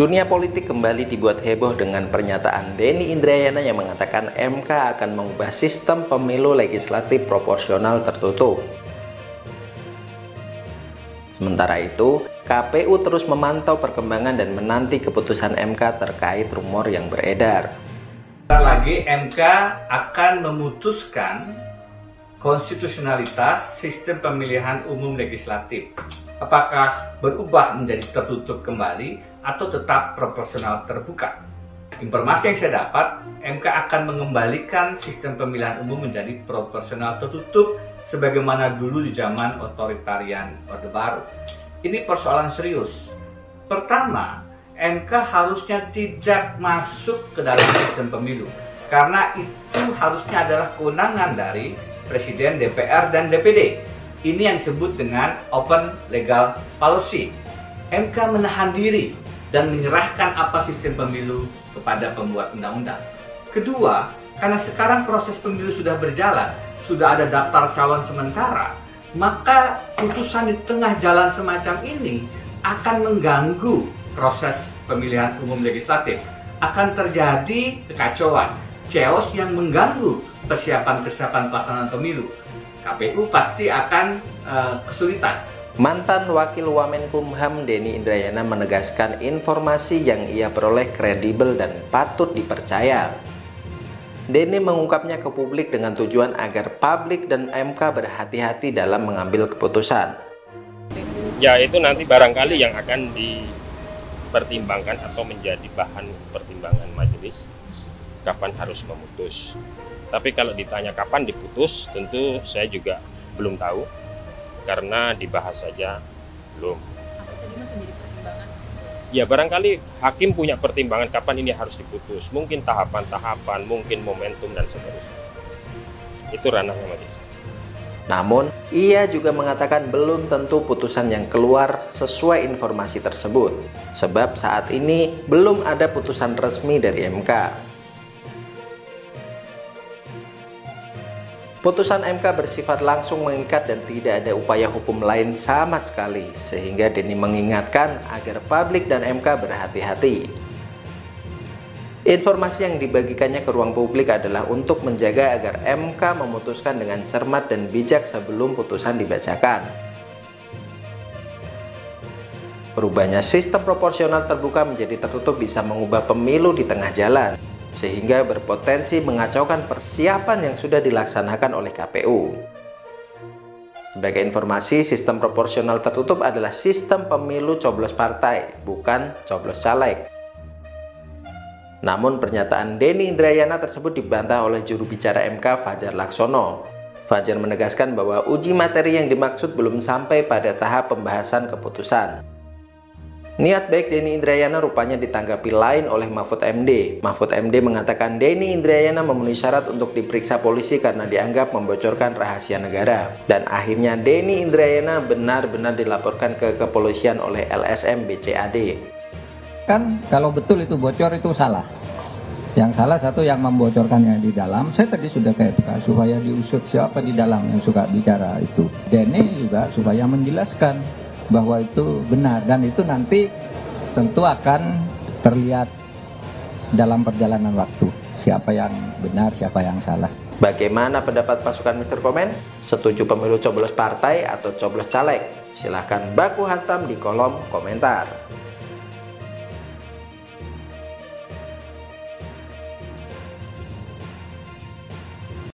Dunia politik kembali dibuat heboh dengan pernyataan Denny Indrayana yang mengatakan MK akan mengubah sistem pemilu legislatif proporsional tertutup. Sementara itu, KPU terus memantau perkembangan dan menanti keputusan MK terkait rumor yang beredar. Lagi MK akan memutuskan konstitusionalitas sistem pemilihan umum legislatif. Apakah berubah menjadi tertutup kembali atau tetap proporsional terbuka? Informasi yang saya dapat, MK akan mengembalikan sistem pemilihan umum menjadi proporsional tertutup sebagaimana dulu di zaman otoritarian Orde Baru. Ini persoalan serius. Pertama, MK harusnya tidak masuk ke dalam sistem pemilu karena itu harusnya adalah kewenangan dari Presiden, DPR, dan DPD. Ini yang disebut dengan open legal policy. MK menahan diri dan menyerahkan apa sistem pemilu kepada pembuat undang-undang. Kedua, karena sekarang proses pemilu sudah berjalan, sudah ada daftar calon sementara, maka putusan di tengah jalan semacam ini akan mengganggu proses pemilihan umum legislatif. Akan terjadi kekacauan, chaos yang mengganggu persiapan pelaksanaan pemilu. KPU pasti akan kesulitan. Mantan Wakil Wamenkumham Denny Indrayana menegaskan informasi yang ia peroleh kredibel dan patut dipercaya. Denny mengungkapnya ke publik dengan tujuan agar publik dan MK berhati-hati dalam mengambil keputusan. Ya, itu nanti barangkali yang akan dipertimbangkan atau menjadi bahan pertimbangan majelis kapan harus memutus. Tapi kalau ditanya kapan diputus, tentu saya juga belum tahu karena dibahas saja belum. Apa tadi Mas menjadi pertimbangan? Ya, barangkali hakim punya pertimbangan kapan ini harus diputus. Mungkin tahapan-tahapan, mungkin momentum dan seterusnya. Itu ranahnya majelis. Namun, ia juga mengatakan belum tentu putusan yang keluar sesuai informasi tersebut. Sebab saat ini belum ada putusan resmi dari MK. Putusan MK bersifat langsung mengikat dan tidak ada upaya hukum lain sama sekali, sehingga Denny mengingatkan agar publik dan MK berhati-hati. Informasi yang dibagikannya ke ruang publik adalah untuk menjaga agar MK memutuskan dengan cermat dan bijak sebelum putusan dibacakan. Berubahnya sistem proporsional terbuka menjadi tertutup bisa mengubah pemilu di tengah jalan, sehingga berpotensi mengacaukan persiapan yang sudah dilaksanakan oleh KPU. Sebagai informasi, sistem proporsional tertutup adalah sistem pemilu coblos partai, bukan coblos caleg. Namun pernyataan Denny Indrayana tersebut dibantah oleh juru bicara MK Fajar Laksono. Fajar menegaskan bahwa uji materi yang dimaksud belum sampai pada tahap pembahasan keputusan. Niat baik Denny Indrayana rupanya ditanggapi lain oleh Mahfud MD. Mahfud MD mengatakan Denny Indrayana memenuhi syarat untuk diperiksa polisi karena dianggap membocorkan rahasia negara. Dan akhirnya Denny Indrayana benar-benar dilaporkan ke kepolisian oleh LSM BCAD. Kan kalau betul itu bocor itu salah. Yang salah satu yang membocorkannya di dalam. Saya tadi sudah ke FK supaya diusut siapa di dalam yang suka bicara itu. Denny juga supaya menjelaskan bahwa itu benar, dan itu nanti tentu akan terlihat dalam perjalanan waktu siapa yang benar, siapa yang salah. Bagaimana pendapat pasukan Mr. Komen? Setuju pemilu coblos partai atau coblos caleg? Silahkan baku hantam di kolom komentar.